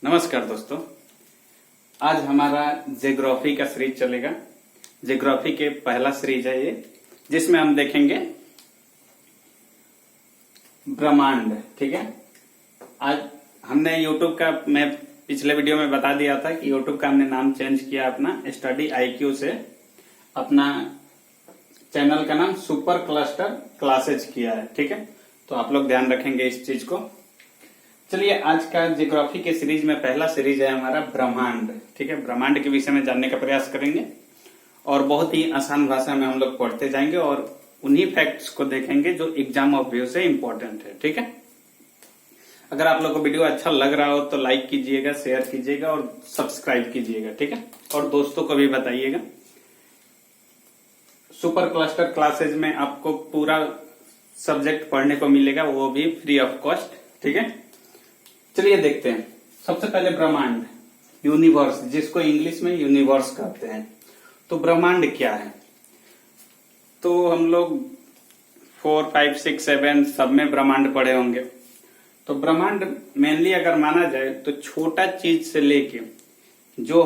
नमस्कार दोस्तों, आज हमारा ज्योग्राफी का सीरीज चलेगा। ज्योग्राफी के पहला सीरीज है ये, जिसमें हम देखेंगे ब्रह्मांड। ठीक है, आज हमने यूट्यूब का, मैं पिछले वीडियो में बता दिया था कि यूट्यूब का हमने नाम चेंज किया अपना स्टडी IQ से। अपना चैनल का नाम सुपर क्लस्टर क्लासेज किया है। ठीक है, तो आप लोग ध्यान रखेंगे इस चीज को। चलिए, आज का ज्योग्राफी के सीरीज में पहला सीरीज है हमारा ब्रह्मांड। ठीक है, ब्रह्मांड के विषय में जानने का प्रयास करेंगे और बहुत ही आसान भाषा में हम लोग पढ़ते जाएंगे और उन्हीं फैक्ट्स को देखेंगे जो एग्जाम ऑफ व्यू से इम्पोर्टेंट है। ठीक है, अगर आप लोग को वीडियो अच्छा लग रहा हो तो लाइक कीजिएगा, शेयर कीजिएगा और सब्सक्राइब कीजिएगा। ठीक है, और दोस्तों को भी बताइएगा। सुपर क्लस्टर क्लासेज में आपको पूरा सब्जेक्ट पढ़ने को मिलेगा, वो भी फ्री ऑफ कॉस्ट। ठीक है, चलिए देखते हैं। सबसे पहले ब्रह्मांड, यूनिवर्स, जिसको इंग्लिश में यूनिवर्स कहते हैं। तो ब्रह्मांड क्या है? तो हम लोग 4, 5, 6, 7 सब में ब्रह्मांड पढ़े होंगे। तो ब्रह्मांड मेनली अगर माना जाए तो छोटा चीज से लेके जो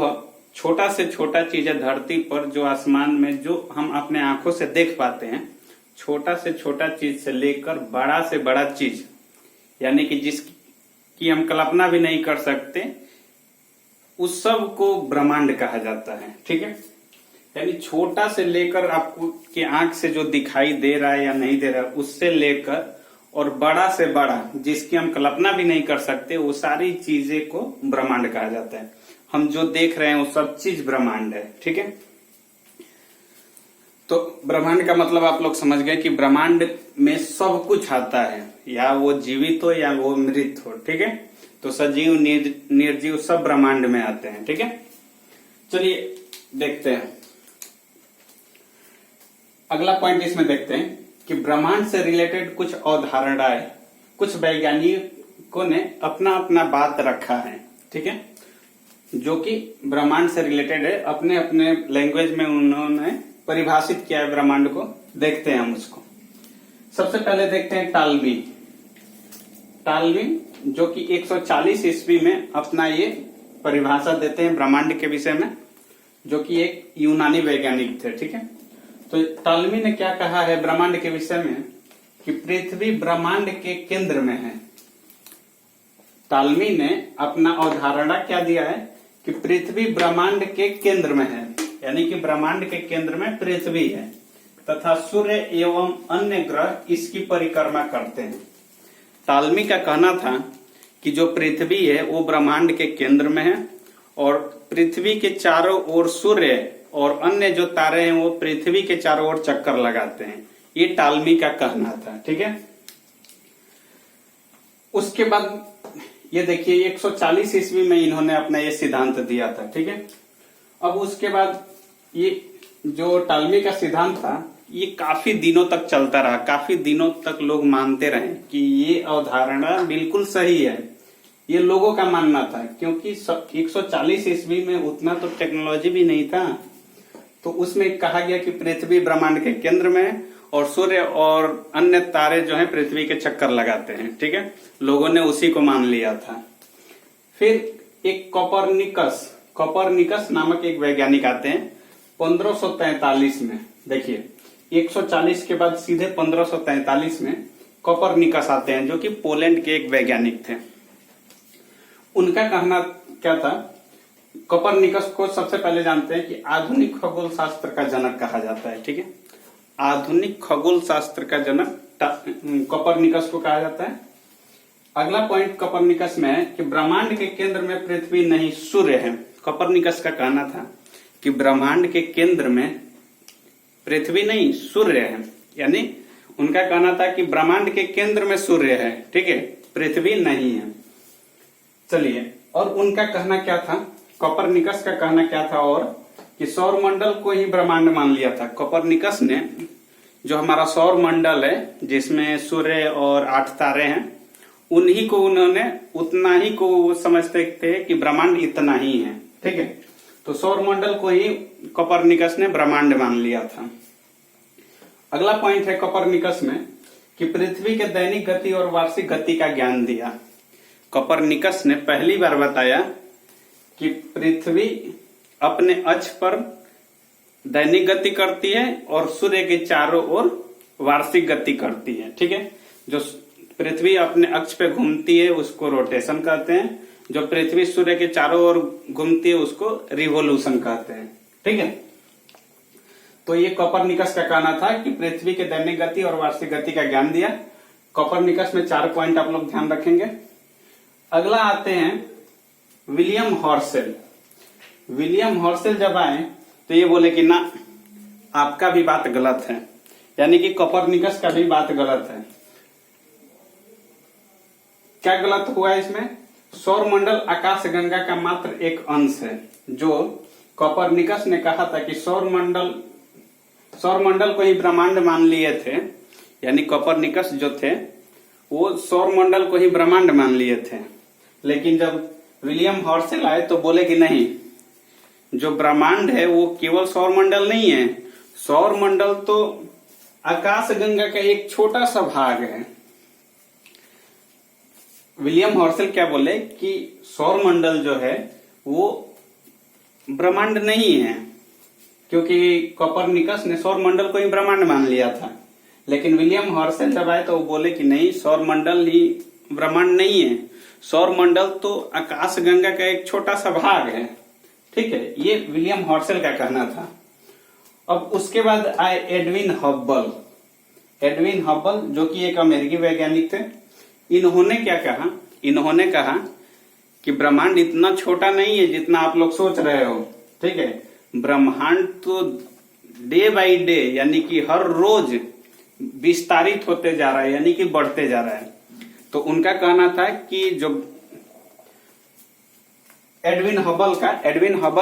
छोटा से छोटा चीज है धरती पर, जो आसमान में जो हम अपने आंखों से देख पाते हैं, छोटा से छोटा चीज से लेकर बड़ा से बड़ा चीज, यानी कि जिसकी हम कल्पना भी नहीं कर सकते, उस सब को ब्रह्मांड कहा जाता है। ठीक है, यानी छोटा से लेकर आपको की आंख से जो दिखाई दे रहा है या नहीं दे रहा है, उससे लेकर और बड़ा से बड़ा जिसकी हम कल्पना भी नहीं कर सकते, वो सारी चीजें को ब्रह्मांड कहा जाता है। हम जो देख रहे हैं वो सब चीज ब्रह्मांड है। ठीक है, तो ब्रह्मांड का मतलब आप लोग समझ गए कि ब्रह्मांड में सब कुछ आता है, या वो जीवित हो या वो मृत हो। ठीक है, तो सजीव निर्जीव सब ब्रह्मांड में आते हैं। ठीक है, चलिए देखते हैं अगला पॉइंट। इसमें देखते हैं कि ब्रह्मांड से रिलेटेड कुछ अवधारणाएं कुछ वैज्ञानिकों ने अपना अपना बात रखा है। ठीक है, जो कि ब्रह्मांड से रिलेटेड है, अपने अपने लैंग्वेज में उन्होंने परिभाषित किया है ब्रह्मांड को। देखते हैं हम उसको। सबसे पहले देखते हैं टालमी। जो कि 140 ईस्वी में अपना ये परिभाषा देते हैं ब्रह्मांड के विषय में, जो कि एक यूनानी वैज्ञानिक थे। ठीक है, तो टालमी ने क्या कहा है ब्रह्मांड के विषय में कि पृथ्वी ब्रह्मांड के केंद्र में है। टालमी ने अपना अवधारणा क्या दिया है कि पृथ्वी ब्रह्मांड के केंद्र में है, यानी कि ब्रह्मांड के केंद्र में पृथ्वी है तथा सूर्य एवं अन्य ग्रह इसकी परिक्रमा करते हैं। टालमी का कहना था कि जो पृथ्वी है वो ब्रह्मांड के केंद्र में है और पृथ्वी के चारों ओर सूर्य और अन्य जो तारे हैं वो पृथ्वी के चारों ओर चक्कर लगाते हैं। ये टालमी का कहना था। ठीक है, उसके बाद ये देखिए 140 ईस्वी में इन्होंने अपना ये सिद्धांत दिया था। ठीक है, अब उसके बाद ये जो टालमी का सिद्धांत था ये काफी दिनों तक चलता रहा, काफी दिनों तक लोग मानते रहे कि ये अवधारणा बिल्कुल सही है। ये लोगों का मानना था, क्योंकि 140 ईस्वी में उतना तो टेक्नोलॉजी भी नहीं था। तो उसमें कहा गया कि पृथ्वी ब्रह्मांड के केंद्र में है और सूर्य और अन्य तारे जो हैं पृथ्वी के चक्कर लगाते हैं। ठीक है, लोगों ने उसी को मान लिया था। फिर एक कोपरनिकस नामक एक वैज्ञानिक आते हैं 1543 में। देखिए 140 के बाद सीधे 1543 में कोपरनिकस आते हैं, जो कि पोलैंड के एक वैज्ञानिक थे। उनका कहना क्या था? कोपरनिकस को सबसे पहले जानते हैं कि आधुनिक खगोल शास्त्र का जनक कहा जाता है। ठीक है, आधुनिक खगोल शास्त्र का जनक कोपरनिकस को कहा जाता है। अगला पॉइंट कोपरनिकस में है कि ब्रह्मांड के केंद्र में पृथ्वी नहीं सूर्य है। कोपरनिकस का कहना था कि ब्रह्मांड के केंद्र में पृथ्वी नहीं सूर्य है, यानी उनका कहना था कि ब्रह्मांड के केंद्र में सूर्य है। ठीक है, पृथ्वी नहीं है। चलिए, और उनका कहना क्या था? कोपरनिकस का कहना क्या था? और कि सौर मंडल को ही ब्रह्मांड मान लिया था। कोपरनिकस ने जो हमारा सौर मंडल है, जिसमें सूर्य और 8 तारे हैं, उन्हीं को उन्होंने उतना ही को समझते थे कि ब्रह्मांड इतना ही है। ठीक है, तो सौर मंडल को ही कोपरनिकस ने ब्रह्मांड मान लिया था। अगला पॉइंट है कोपरनिकस में कि पृथ्वी के दैनिक गति और वार्षिक गति का ज्ञान दिया। कोपरनिकस ने पहली बार बताया कि पृथ्वी अपने अक्ष पर दैनिक गति करती है और सूर्य के चारों ओर वार्षिक गति करती है। ठीक है, जो पृथ्वी अपने अक्ष पे घूमती है उसको रोटेशन कहते हैं, जो पृथ्वी सूर्य के चारों ओर घूमती है उसको रिवोल्यूशन कहते हैं। ठीक है, तो ये कोपरनिकस का कहना था कि पृथ्वी के दैनिक गति और वार्षिक गति का ज्ञान दिया। कोपरनिकस में 4 पॉइंट आप लोग ध्यान रखेंगे। अगला आते हैं विलियम हॉर्सेल। विलियम हॉर्सेल जब आए तो ये बोले कि ना, आपका भी बात गलत है, यानी कि कोपरनिकस का भी बात गलत है। क्या गलत हुआ इसमें? सौरमंडल आकाश गंगा का मात्र एक अंश है। जो कोपरनिकस ने कहा था कि सौरमंडल को ही ब्रह्मांड मान लिए थे, यानी कोपरनिकस जो थे वो सौरमंडल को ही ब्रह्मांड मान लिए थे। लेकिन जब विलियम हॉर्सेल आए तो बोले कि नहीं, जो ब्रह्मांड है वो केवल सौरमंडल नहीं है, सौरमंडल तो आकाश गंगा का एक छोटा सा भाग है। विलियम हॉर्सेल क्या बोले कि सौरमंडल जो है वो ब्रह्मांड नहीं है, क्योंकि कोपरनिकस ने सौरमंडल को ही ब्रह्मांड मान लिया था। लेकिन विलियम हॉर्सेल जब आए तो वो बोले कि नहीं, सौरमंडल ही ब्रह्मांड नहीं है, सौरमंडल तो आकाश गंगा का एक छोटा सा भाग है। ठीक है, ये विलियम हॉर्सेल का कहना था। अब उसके बाद आए एडविन हब्बल। एडविन हब्बल जो कि एक अमेरिकी वैज्ञानिक थे। इन्होंने क्या कहा? इन्होंने कहा कि ब्रह्मांड इतना छोटा नहीं है जितना आप लोग सोच रहे हो। ठीक है, ब्रह्मांड तो डे बाय डे, यानी कि हर रोज विस्तारित होते जा रहा है, यानी कि बढ़ते जा रहा है। तो उनका कहना था कि जो एडविन हबल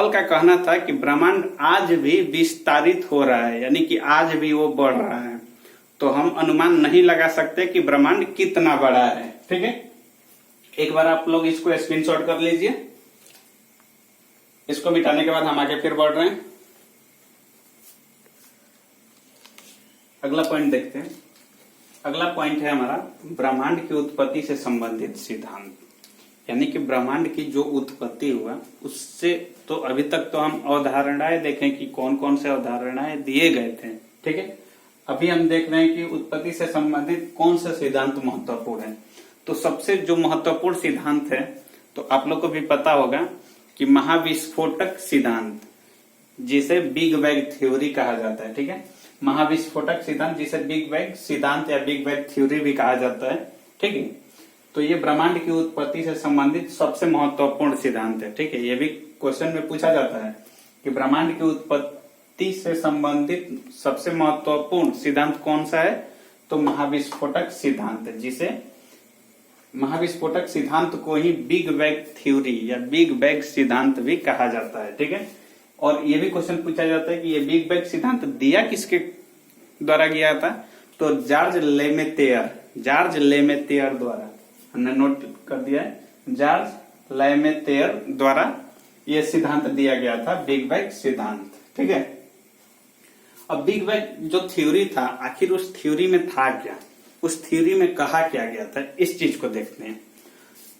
का कहना था कि ब्रह्मांड आज भी विस्तारित हो रहा है, यानी कि आज भी वो बढ़ रहा है। तो हम अनुमान नहीं लगा सकते कि ब्रह्मांड कितना बड़ा है। ठीक है, एक बार आप लोग इसको स्क्रीनशॉट कर लीजिए। इसको मिटाने के बाद हम आगे फिर बढ़ रहे हैं। अगला पॉइंट देखते हैं। अगला पॉइंट है हमारा ब्रह्मांड की उत्पत्ति से संबंधित सिद्धांत, यानी कि ब्रह्मांड की जो उत्पत्ति हुआ उससे तो अभी तक तो हम अवधारणाएं देखें कि कौन कौन से अवधारणाएं दिए गए थे। ठीक है, अभी हम देख रहे हैं कि उत्पत्ति से संबंधित कौन सा सिद्धांत महत्वपूर्ण है। तो सबसे जो महत्वपूर्ण सिद्धांत है, तो आप लोग को भी पता होगा कि महाविस्फोटक सिद्धांत, जिसे बिग बैंग थ्योरी कहा जाता है। ठीक है, महाविस्फोटक सिद्धांत जिसे बिग बैंग सिद्धांत या बिग बैंग थ्योरी भी कहा जाता है। ठीक है, तो ये ब्रह्मांड की उत्पत्ति से संबंधित सबसे महत्वपूर्ण सिद्धांत है। ठीक है, ये भी क्वेश्चन में पूछा जाता है कि ब्रह्मांड की उत्पत्ति से संबंधित सबसे महत्वपूर्ण सिद्धांत कौन सा है? तो महाविस्फोटक सिद्धांत है, जिसे महाविस्फोटक सिद्धांत को ही बिग बैंग थ्योरी या बिग बैंग सिद्धांत भी कहा जाता है। ठीक है, और ये भी क्वेश्चन पूछा जाता है कि ये बिग बैंग सिद्धांत दिया किसके द्वारा गया था? तो जॉर्ज लेमेतेयर द्वारा, हमने नोट कर दिया है, जॉर्ज लेमेतेयर द्वारा ये सिद्धांत दिया गया था, बिग बैंग सिद्धांत। ठीक है, अब बिग बैंग जो थ्योरी था, आखिर उस थ्योरी में था क्या, उस थ्योरी में कहा क्या गया था, इस चीज को देखते हैं।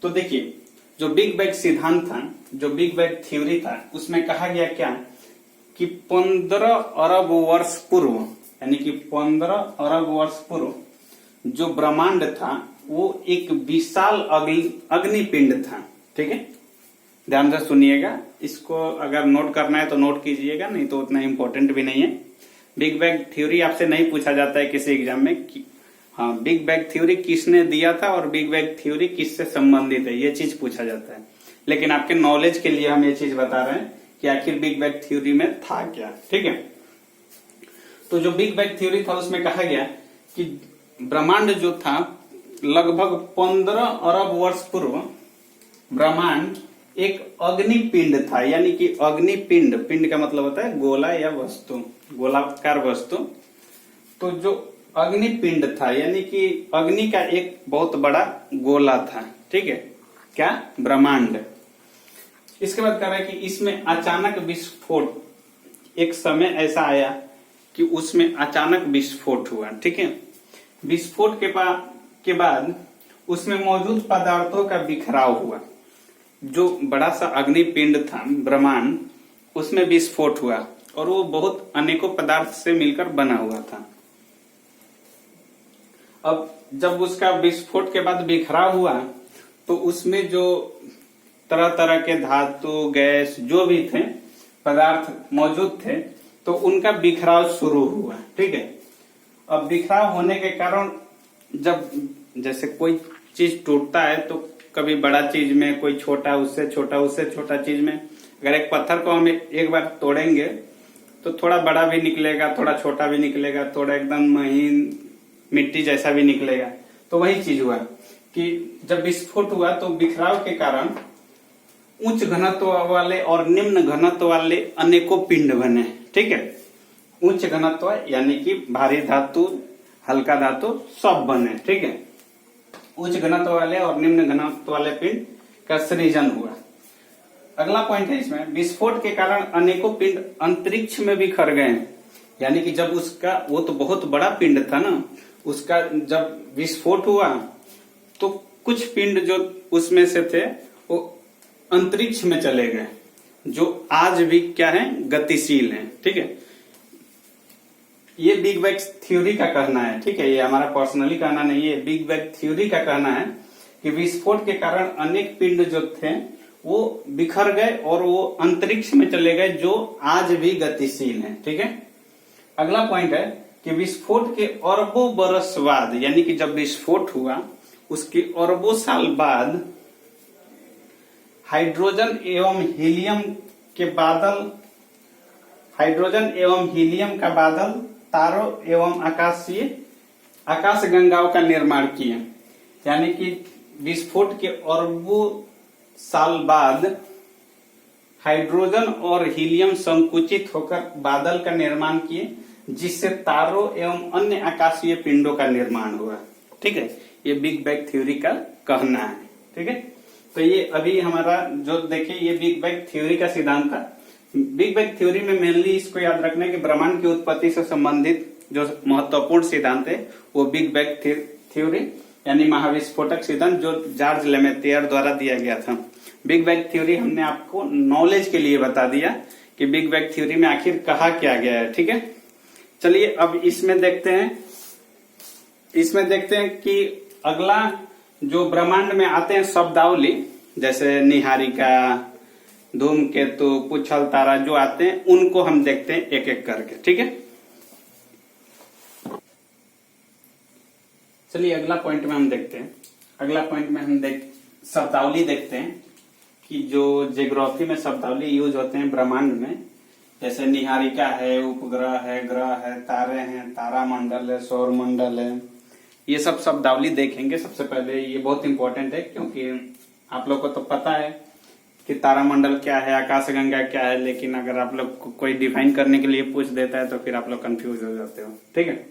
तो देखिए, जो बिग बैंग सिद्धांत था, जो बिग बैंग थ्योरी था, उसमें कहा गया क्या कि 15 अरब वर्ष पूर्व, यानी कि 15 अरब वर्ष पूर्व जो ब्रह्मांड था वो एक विशाल अग्निपिंड था। ठीक है, ध्यान से सुनिएगा, इसको अगर नोट करना है तो नोट कीजिएगा, नहीं तो उतना इम्पोर्टेंट भी नहीं है। बिग बैंग थ्योरी आपसे नहीं पूछा जाता है किसी एग्जाम में कि हाँ, बिग बैंग थ्योरी किसने दिया था और बिग बैंग थ्योरी किससे संबंधित है, ये चीज पूछा जाता है। लेकिन आपके नॉलेज के लिए हम ये चीज बता रहे हैं कि आखिर बिग बैंग थ्योरी में था क्या। ठीक है, तो जो बिग बैंग थ्योरी था उसमें कहा गया कि ब्रह्मांड जो था लगभग 15 अरब वर्ष पूर्व ब्रह्मांड एक अग्निपिंड था, यानी कि अग्निपिंड, पिंड का मतलब होता है गोला या वस्तु, गोलाकार वस्तु। तो जो अग्निपिंड था, यानी कि अग्नि का एक बहुत बड़ा गोला था। ठीक है, क्या? ब्रह्मांड। इसके बाद कह रहा है कि इसमें अचानक विस्फोट, एक समय ऐसा आया कि उसमें अचानक विस्फोट हुआ। ठीक है, विस्फोट के बाद उसमें मौजूद पदार्थों का बिखराव हुआ। जो बड़ा सा अग्निपिंड था ब्रह्मांड, उसमें विस्फोट हुआ और वो बहुत अनेकों पदार्थ से मिलकर बना हुआ था। अब जब उसका विस्फोट के बाद बिखराव हुआ तो उसमें जो तरह तरह के धातु, गैस जो भी थे पदार्थ मौजूद थे, तो उनका बिखराव शुरू हुआ। ठीक है। अब बिखराव होने के कारण जब जैसे कोई चीज टूटता है तो कभी बड़ा चीज में, कोई छोटा उससे छोटा चीज में, अगर एक पत्थर को हम एक बार तोड़ेंगे तो थोड़ा बड़ा भी निकलेगा, थोड़ा छोटा भी निकलेगा, थोड़ा एकदम महीन मिट्टी जैसा भी निकलेगा। तो वही चीज हुआ कि जब विस्फोट हुआ तो बिखराव के कारण उच्च घनत्व वाले और निम्न घनत्व वाले अनेकों पिंड बने। ठीक है। उच्च घनत्व यानी कि भारी धातु, हल्का धातु सब बने। ठीक है। उच्च घनत्व वाले और निम्न घनत्व वाले पिंड का सृजन हुआ। अगला पॉइंट है इसमें, विस्फोट के कारण अनेकों पिंड अंतरिक्ष में बिखर गए। यानी कि जब उसका, वो तो बहुत बड़ा पिंड था ना, उसका जब विस्फोट हुआ तो कुछ पिंड जो उसमें से थे वो अंतरिक्ष में चले गए, जो आज भी क्या है, गतिशील हैं। ठीक है। ये बिग बैंग थ्योरी का कहना है। ठीक है। ये हमारा पर्सनली कहना नहीं है, बिग बैंग थ्योरी का कहना है कि विस्फोट के कारण अनेक पिंड जो थे वो बिखर गए और वो अंतरिक्ष में चले गए, जो आज भी गतिशील हैं। ठीक है। अगला पॉइंट है कि विस्फोट के अरबों बरस बाद, यानी कि जब विस्फोट हुआ उसके अरबों साल बाद हाइड्रोजन एवं हीलियम के बादल, हाइड्रोजन एवं हीलियम का बादल, तारों एवं आकाश गंगाओं का निर्माण किए। यानी कि विस्फोट के अरबों साल बाद हाइड्रोजन और हीलियम संकुचित होकर बादल का निर्माण किए, जिससे तारों एवं अन्य आकाशीय पिंडों का निर्माण हुआ। ठीक है। ये बिग बैंग थ्योरी का कहना है। ठीक है। तो ये अभी हमारा जो देखिए, ये बिग बैंग थ्योरी का सिद्धांत था। बिग बैंग थ्योरी में मेनली इसको याद रखना है कि ब्रह्मांड की उत्पत्ति से संबंधित जो महत्वपूर्ण सिद्धांत है वो बिग बैंग थ्योरी यानी महाविस्फोटक सिद्धांत, जो जॉर्ज लेमेथियर द्वारा दिया गया था। बिग बैंग थ्योरी हमने आपको नॉलेज के लिए बता दिया कि बिग बैंग थ्योरी में आखिर कहा क्या गया है। ठीक है। चलिए अब इसमें देखते हैं कि अगला जो ब्रह्मांड में आते हैं शब्दावली, जैसे निहारिका, धूमकेतु, पुच्छल तारा जो आते हैं, उनको हम देखते हैं एक एक करके। ठीक है। चलिए अगला पॉइंट में हम देखते हैं। अगला पॉइंट में हम शब्दावली देखते हैं कि जो ज्योग्राफी में शब्दावली यूज होते हैं ब्रह्मांड में, जैसे निहारिका है, उपग्रह है, ग्रह है, तारे हैं, तारामंडल है, सौर मंडल है, ये सब शब्दावली देखेंगे। सबसे पहले ये बहुत इंपॉर्टेंट है क्योंकि आप लोग को तो पता है कि तारामंडल क्या है, आकाशगंगा क्या है, लेकिन अगर आप लोग को कोई डिफाइन करने के लिए पूछ देता है तो फिर आप लोग कंफ्यूज हो जाते हो। ठीक है।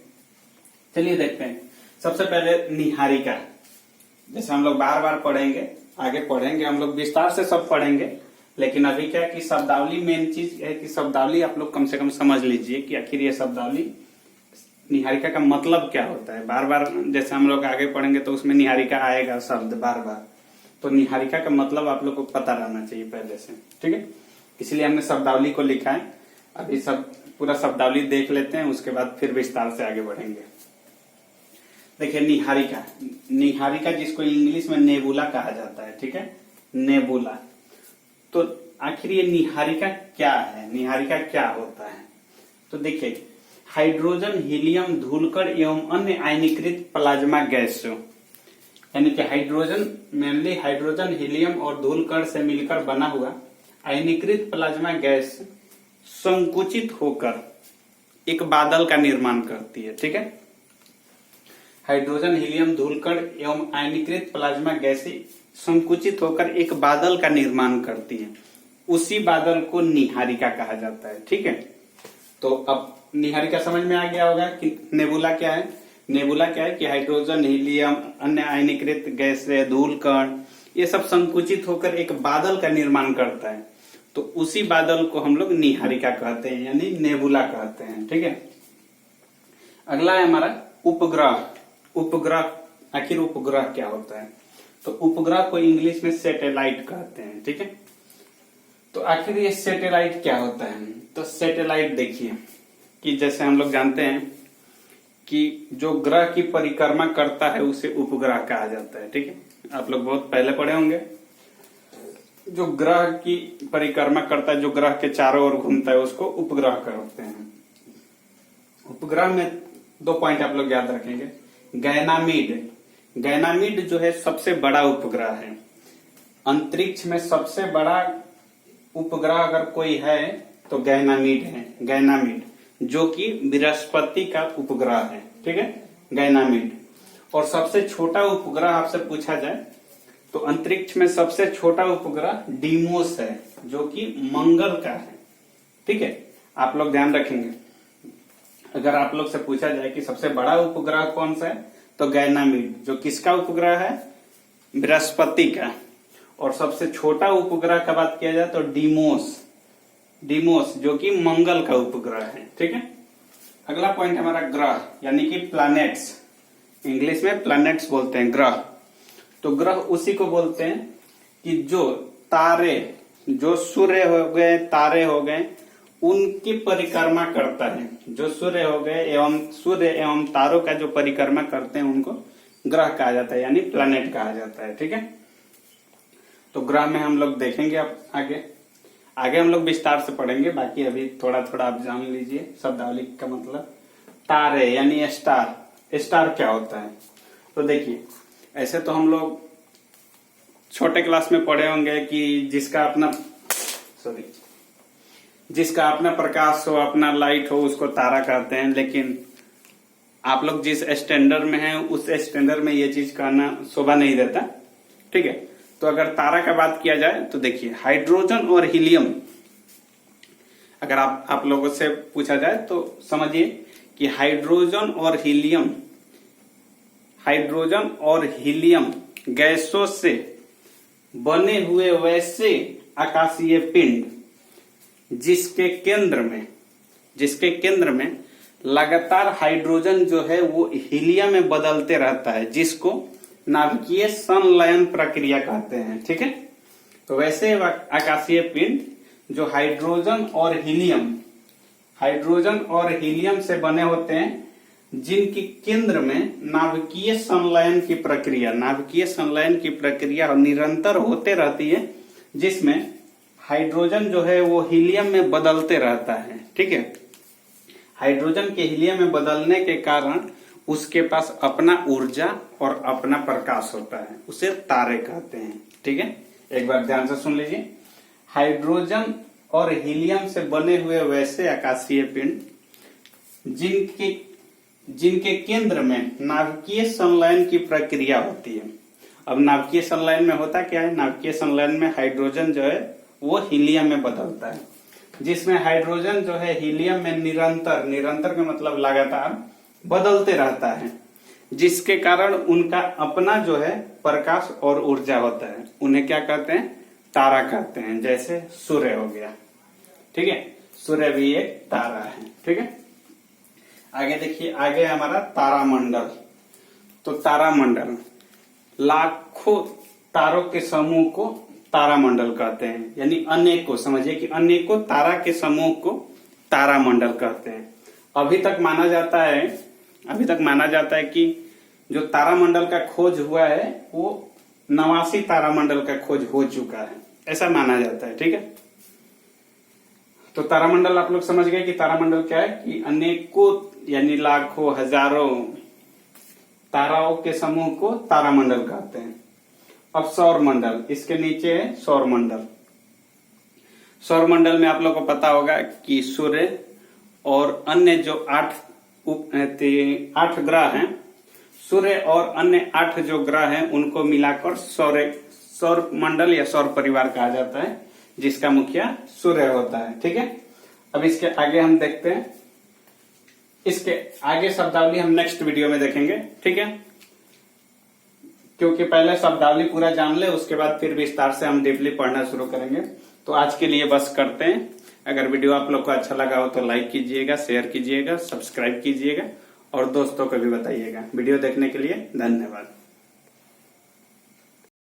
चलिए देखते हैं। सबसे पहले निहारिका, जैसे हम लोग बार बार पढ़ेंगे, आगे पढ़ेंगे, हम लोग विस्तार से सब पढ़ेंगे, लेकिन अभी क्या है कि शब्दावली मेन चीज है कि शब्दावली आप लोग कम से कम समझ लीजिए कि आखिर ये शब्दावली निहारिका का मतलब क्या होता है। बार बार जैसे हम लोग आगे पढ़ेंगे तो उसमें निहारिका आएगा शब्द बार बार, तो निहारिका का मतलब आप लोग को पता रहना चाहिए पहले से। ठीक है। इसलिए हमने शब्दावली को लिखा है। अभी सब पूरा शब्दावली देख लेते हैं, उसके बाद फिर विस्तार से आगे बढ़ेंगे। देखिए निहारिका, निहारिका जिसको इंग्लिश में नेबुला कहा जाता है। ठीक है। नेबुला। तो आखिर ये निहारिका क्या है, निहारिका क्या होता है? तो देखिए, हाइड्रोजन, हीलियम, धूलकण एवं अन्य आयनीकृत प्लाज्मा गैस, यानी कि हाइड्रोजन, मेनली हाइड्रोजन, हीलियम और धूलकण से मिलकर बना हुआ आयनीकृत प्लाज्मा गैस संकुचित होकर एक बादल का निर्माण करती है। ठीक है। हाइड्रोजन, हीलियम, धूलकण एवं आयनीकृत प्लाज्मा गैसें संकुचित होकर एक बादल का निर्माण करती है। उसी बादल को निहारिका कहा जाता है। ठीक है। तो अब निहारिका समझ में आ गया होगा कि नेबुला क्या है। नेबुला क्या है कि हाइड्रोजन, हीलियम, अन्य आयनीकृत गैस, धूलकण, ये सब संकुचित होकर एक बादल का निर्माण करता है। तो उसी बादल को हम लोग निहारिका कहते हैं, यानी नेबुला कहते हैं। ठीक है। अगला है हमारा उपग्रह। उपग्रह आखिर उपग्रह क्या होता है। तो उपग्रह को इंग्लिश में सैटेलाइट कहते हैं, ठीक है। तो आखिर ये सैटेलाइट क्या होता है। तो सैटेलाइट देखिए कि जैसे हम लोग जानते हैं कि जो ग्रह की परिक्रमा करता है उसे उपग्रह कहा जाता है, ठीक है। आप लोग बहुत पहले पढ़े होंगे, जो ग्रह की परिक्रमा करता है, जो ग्रह के चारों ओर घूमता है, उसको उपग्रह कहते हैं। उपग्रह में 2 पॉइंट आप लोग याद रखेंगे। गैनामीड जो है सबसे बड़ा उपग्रह है। अंतरिक्ष में सबसे बड़ा उपग्रह अगर कोई है तो गैनामीड है। गैनामीड जो कि बृहस्पति का उपग्रह है, ठीक है, गैनामीड। और सबसे छोटा उपग्रह आपसे पूछा जाए तो अंतरिक्ष में सबसे छोटा उपग्रह डीमोस है, जो कि मंगल का है, ठीक है। आप लोग ध्यान रखेंगे, अगर आप लोग से पूछा जाए कि सबसे बड़ा उपग्रह कौन सा है तो गैनामीड, जो किसका उपग्रह है, बृहस्पति का। और सबसे छोटा उपग्रह का बात किया जाए तो डीमोस जो कि मंगल का उपग्रह है, ठीक है। अगला पॉइंट हमारा ग्रह यानी कि प्लैनेट्स। इंग्लिश में प्लैनेट्स बोलते हैं, ग्रह। तो ग्रह उसी को बोलते हैं कि जो तारे, जो सूर्य हो गए, तारे हो गए, उनकी परिक्रमा करता है। जो सूर्य हो गए एवं सूर्य एवं तारों का जो परिक्रमा करते हैं उनको ग्रह कहा जाता है, यानी प्लैनेट कहा जाता है, ठीक है। तो ग्रह में हम लोग देखेंगे अब आगे हम लोग विस्तार से पढ़ेंगे, बाकी अभी थोड़ा थोड़ा आप जान लीजिए शब्दावली का मतलब। तारे यानी स्टार क्या होता है। तो देखिए, ऐसे तो हम लोग छोटे क्लास में पढ़े होंगे कि जिसका अपना प्रकाश हो, अपना लाइट हो, उसको तारा कहते हैं। लेकिन आप लोग जिस स्टैंडर्ड में हैं उस स्टैंडर्ड में ये चीज कहना शोभा नहीं देता, ठीक है। तो अगर तारा का बात किया जाए तो देखिए, हाइड्रोजन और हीलियम, अगर आप लोगों से पूछा जाए तो समझिए कि हाइड्रोजन और हीलियम गैसों से बने हुए वैसे आकाशीय पिंड जिसके केंद्र में लगातार हाइड्रोजन जो है वो हीलियम में बदलते रहता है, जिसको नाभिकीय संलयन प्रक्रिया कहते हैं, ठीक है। तो वैसे आकाशीय पिंड जो हाइड्रोजन और हीलियम से बने होते हैं, जिनके केंद्र में नाभिकीय संलयन की प्रक्रिया निरंतर होते रहती है, जिसमें हाइड्रोजन जो है वो हीलियम में बदलते रहता है, ठीक है। हाइड्रोजन के हीलियम में बदलने के कारण उसके पास अपना ऊर्जा और अपना प्रकाश होता है, उसे तारे कहते हैं, ठीक है। एक बार ध्यान से सुन लीजिए, हाइड्रोजन और हीलियम से बने हुए वैसे आकाशीय पिंड जिनके केंद्र में नाभिकीय संलयन की प्रक्रिया होती है। अब नाभिकीय संलयन में होता क्या है, नाभिकीय संलयन में हाइड्रोजन जो है वो हीलियम में बदलता है, जिसमें हाइड्रोजन जो है हीलियम में निरंतर का मतलब लगातार बदलते रहता है, जिसके कारण उनका अपना जो है प्रकाश और ऊर्जा होता है। उन्हें क्या कहते हैं, तारा कहते हैं। जैसे सूर्य हो गया, ठीक है, सूर्य भी एक तारा है, ठीक है। आगे देखिए, आगे हमारा तारामंडल। तो तारामंडल लाखों तारों के समूह को तारामंडल कहते हैं, यानी अनेकों, समझिए कि अनेकों तारा के समूह को तारामंडल कहते हैं। अभी तक माना जाता है कि जो तारामंडल का खोज हुआ है वो 89 तारामंडल का खोज हो चुका है, ऐसा माना जाता है, ठीक है। तो तारामंडल आप लोग समझ गए कि तारामंडल क्या है, कि अनेकों यानी लाखों हजारों ताराओं के समूह को तारामंडल कहते हैं। अब सौरमंडल, इसके नीचे है सौरमंडल। सौरमंडल में आप लोग को पता होगा कि सूर्य और अन्य जो 8 ग्रह हैं, सूर्य और अन्य 8 जो ग्रह हैं उनको मिलाकर सौर मंडल या सौर परिवार कहा जाता है, जिसका मुखिया सूर्य होता है, ठीक है। अब इसके आगे हम देखते हैं, इसके आगे शब्दावली हम नेक्स्ट वीडियो में देखेंगे, ठीक है। क्योंकि पहले शब्दावली पूरा जान ले, उसके बाद फिर विस्तार से हम डीपली पढ़ना शुरू करेंगे। तो आज के लिए बस करते हैं। अगर वीडियो आप लोग को अच्छा लगा हो तो लाइक कीजिएगा, शेयर कीजिएगा, सब्सक्राइब कीजिएगा और दोस्तों को भी बताइएगा। वीडियो देखने के लिए धन्यवाद।